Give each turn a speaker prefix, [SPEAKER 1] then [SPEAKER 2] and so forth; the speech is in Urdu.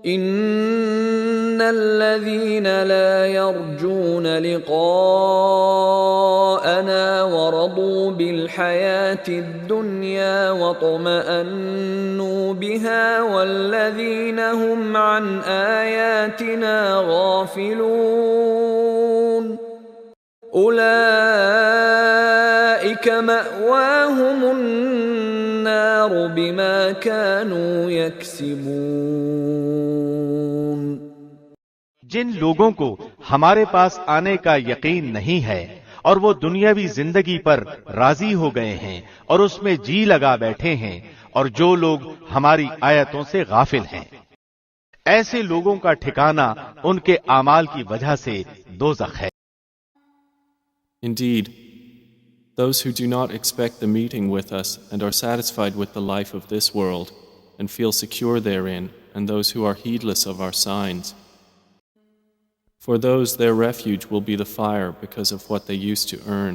[SPEAKER 1] ان الذين لا يرجون لقاءنا ورضوا بالحياة الدنيا واطمأنوا بها والذين هم عن آياتنا غافلون أولئك مأواهم النار بما كانوا يكسبون۔
[SPEAKER 2] جن لوگوں کو ہمارے پاس آنے کا یقین نہیں ہے اور وہ دنیاوی زندگی پر راضی ہو گئے ہیں اور اس میں جی لگا بیٹھے ہیں، اور جو لوگ ہماری آیتوں سے غافل ہیں، ایسے لوگوں کا ٹھکانا ان کے اعمال کی وجہ سے دوزخ ہے۔
[SPEAKER 3] Indeed, those who do not expect the meeting with us and are satisfied with the life of this world and feel secure therein, and those who are heedless of our signs, for those their refuge will be the fire because of what they used to earn.